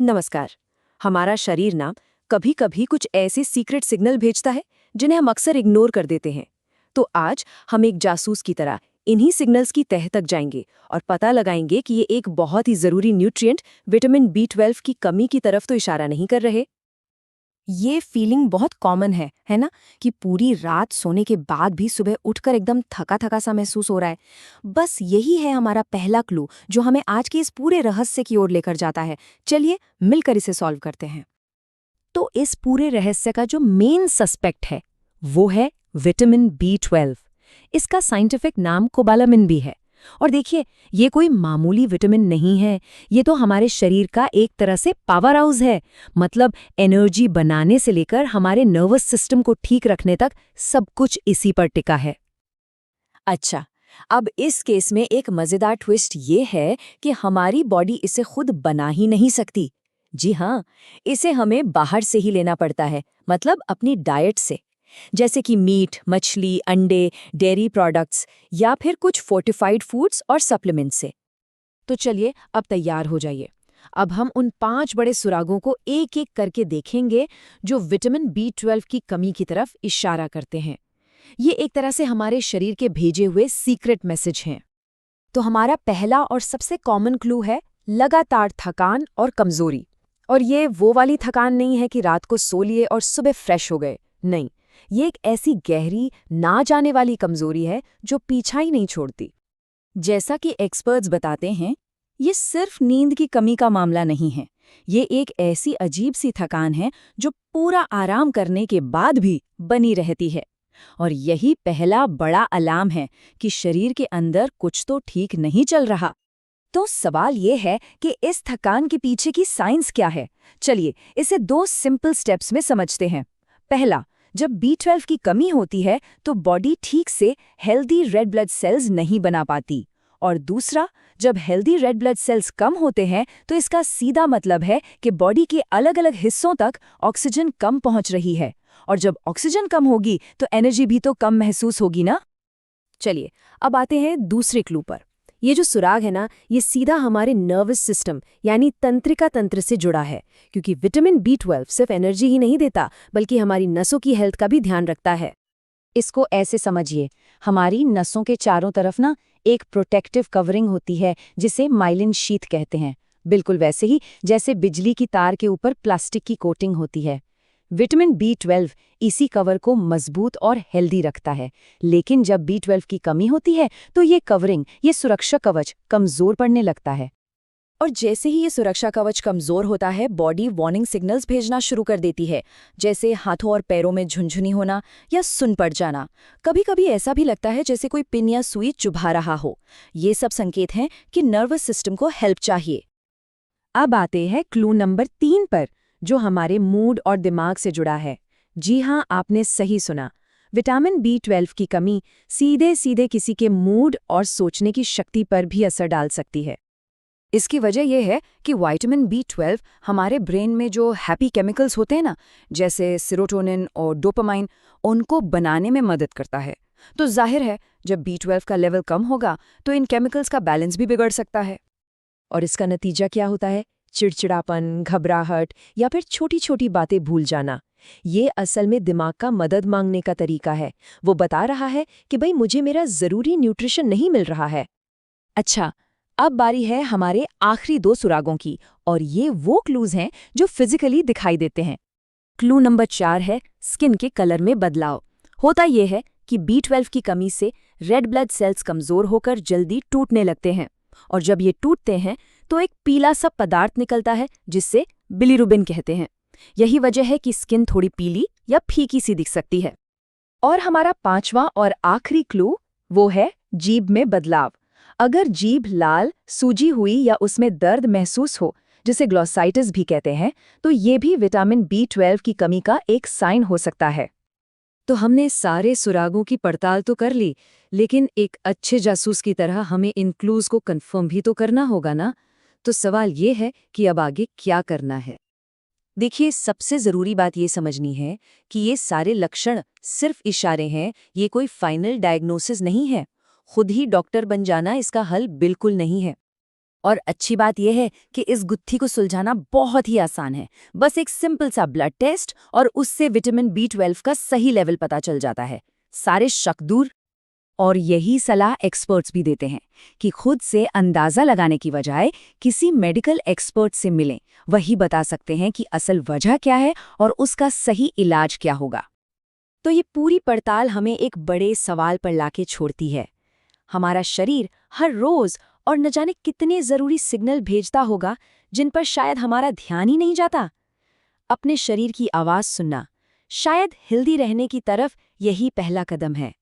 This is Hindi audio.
नमस्कार। हमारा शरीर ना कभी कभी कुछ ऐसे सीक्रेट सिग्नल भेजता है जिन्हें हम अक्सर इग्नोर कर देते हैं। तो आज हम एक जासूस की तरह इन्हीं सिग्नल्स की तह तक जाएंगे और पता लगाएंगे कि ये एक बहुत ही जरूरी न्यूट्रिएंट विटामिन B12 की कमी की तरफ तो इशारा नहीं कर रहे। ये फीलिंग बहुत कॉमन है ना? कि पूरी रात सोने के बाद भी सुबह उठकर एकदम थका थका सा महसूस हो रहा है। बस यही है हमारा पहला क्लू जो हमें आज के इस पूरे रहस्य की ओर लेकर जाता है। चलिए मिलकर इसे सॉल्व करते हैं। तो इस पूरे रहस्य का जो मेन सस्पेक्ट है वो है विटामिन B12। इसका साइंटिफिक नाम कोबालामिन भी है। और देखिए, ये कोई मामूली विटामिन नहीं है। ये तो हमारे शरीर का एक तरह से पावर हाउस है। मतलब एनर्जी बनाने से लेकर हमारे नर्वस सिस्टम को ठीक रखने तक सब कुछ इसी पर टिका है। अच्छा, अब इस केस में एक मजेदार ट्विस्ट ये है कि हमारी बॉडी इसे खुद बना ही नहीं सकती। जी हाँ, इसे हमें बाहर से ही लेना पड़ता है, मतलब अपनी डाइट से। जैसे कि मीट, मछली, अंडे, डेयरी प्रोडक्ट्स या फिर कुछ फोर्टिफाइड फूड्स और सप्लीमेंट्स से। तो चलिए अब तैयार हो जाइए। अब हम उन 5 बड़े सुरागों को एक एक करके देखेंगे जो विटामिन B12 की कमी की तरफ इशारा करते हैं। ये एक तरह से हमारे शरीर के भेजे हुए सीक्रेट मैसेज हैं। तो हमारा पहला और सबसे कॉमन क्लू है लगातार थकान और कमजोरी। और ये वो वाली थकान नहीं है कि रात को सो लिए और सुबह फ्रेश हो गए। नहीं, ये एक ऐसी गहरी, ना जाने वाली कमजोरी है जो पीछा ही नहीं छोड़ती। जैसा कि एक्सपर्ट्स बताते हैं, ये सिर्फ नींद की कमी का मामला नहीं है। ये एक ऐसी अजीब सी थकान है जो पूरा आराम करने के बाद भी बनी रहती है। और यही पहला बड़ा अलार्म है कि शरीर के अंदर कुछ तो ठीक नहीं चल रहा। तो सवाल ये है कि इस थकान के पीछे की साइंस क्या है? चलिए इसे 2 सिंपल स्टेप्स में समझते हैं। पहला, जब B12 की कमी होती है तो बॉडी ठीक से हेल्दी रेड ब्लड सेल्स नहीं बना पाती। और दूसरा, जब हेल्दी रेड ब्लड सेल्स कम होते हैं तो इसका सीधा मतलब है कि बॉडी के अलग-अलग हिस्सों तक ऑक्सीजन कम पहुंच रही है। और जब ऑक्सीजन कम होगी तो एनर्जी भी तो कम महसूस होगी ना। चलिए अब आते हैं दूसरे क्लू पर। ये जो सुराग है ना, ये सीधा हमारे नर्वस सिस्टम यानी तंत्रिका तंत्र से जुड़ा है। क्योंकि विटामिन B12 सिर्फ एनर्जी ही नहीं देता बल्कि हमारी नसों की हेल्थ का भी ध्यान रखता है। इसको ऐसे समझिए, हमारी नसों के चारों तरफ ना एक प्रोटेक्टिव कवरिंग होती है जिसे माइलिन शीथ कहते हैं। बिल्कुल वैसे ही जैसे बिजली की तार के ऊपर प्लास्टिक की कोटिंग होती है। विटामिन B12 इसी कवर को मजबूत और हेल्दी रखता है। लेकिन जब B12 की कमी होती है तो ये कवरिंग, ये सुरक्षा कवच कमजोर पड़ने लगता है। और जैसे ही ये सुरक्षा कवच कमजोर होता है, बॉडी वार्निंग सिग्नल्स भेजना शुरू कर देती है। जैसे हाथों और पैरों में झुनझुनी होना या सुन पड़ जाना। कभी-कभी ऐसा भी लगता है जैसे कोई पिन या सुई चुभा रहा हो। ये सब संकेत हैं कि नर्वस सिस्टम को हेल्प चाहिए। अब आते हैं क्लू नंबर 3 पर, जो हमारे मूड और दिमाग से जुड़ा है। जी हाँ, आपने सही सुना। विटामिन B12 की कमी सीधे सीधे किसी के मूड और सोचने की शक्ति पर भी असर डाल सकती है। इसकी वजह यह है कि विटामिन B12 हमारे ब्रेन में जो हैप्पी केमिकल्स होते हैं ना, जैसे सेरोटोनिन और डोपामाइन, उनको बनाने में मदद करता है। तो जाहिर है, जब B12 का लेवल कम होगा तो इन केमिकल्स का बैलेंस भी बिगड़ सकता है। और इसका नतीजा क्या होता है? चिड़चिड़ापन, घबराहट या फिर छोटी-छोटी बातें भूल जाना। ये असल में दिमाग का मदद मांगने का तरीका है। वो बता रहा है कि भाई मुझे मेरा ज़रूरी न्यूट्रिशन नहीं मिल रहा है। अच्छा, अब बारी है हमारे आखिरी 2 सुरागों की, और ये वो क्लूज हैं जो फिजिकली दिखाई देते हैं। क्लू नंबर 4 है स्किन के कलर में बदलाव। होता यह है कि B12 की कमी से रेड ब्लड सेल्स कमजोर होकर जल्दी टूटने लगते हैं। और जब ये टूटते हैं तो एक पीला सा पदार्थ निकलता है जिससे बिलीरुबिन कहते हैं। यही वजह है कि स्किन थोड़ी पीली या फीकी सी दिख सकती है। और हमारा 5वां और आखिरी क्लू वो है जीभ में बदलाव। अगर जीभ लाल, सूजी हुई या उसमें दर्द महसूस हो, जिसे ग्लोसाइटिस भी कहते हैं, तो ये भी विटामिन B12 की कमी का एक साइन हो सकता है। तो हमने सारे सुरागों की पड़ताल तो कर ली, लेकिन एक अच्छे जासूस की तरह हमें इन क्लूज को कंफर्म भी तो करना होगा ना। तो सवाल ये है कि अब आगे क्या करना है। देखिए, सबसे ज़रूरी बात ये समझनी है कि ये सारे लक्षण सिर्फ इशारे हैं, ये कोई फाइनल डायग्नोसिस नहीं है। खुद ही डॉक्टर बन जाना इसका हल बिल्कुल नहीं है। और अच्छी बात यह है कि इस गुत्थी को सुलझाना बहुत ही आसान है। बस एक सिंपल सा ब्लड टेस्ट और उससे विटामिन B12 का सही लेवल पता चल जाता है। सारे शक दूर। और यही सलाह एक्सपर्ट्स भी देते हैं कि खुद से अंदाज़ा लगाने की बजाय किसी मेडिकल एक्सपर्ट से मिलें। वही बता सकते हैं कि असल वजह क्या है और उसका सही इलाज क्या होगा। तो ये पूरी पड़ताल हमें एक बड़े सवाल पर लाके छोड़ती है। हमारा शरीर हर रोज और न जाने कितने ज़रूरी सिग्नल भेजता होगा जिन पर शायद हमारा ध्यान ही नहीं जाता। अपने शरीर की आवाज़ सुनना, शायद हेल्दी रहने की तरफ यही पहला कदम है।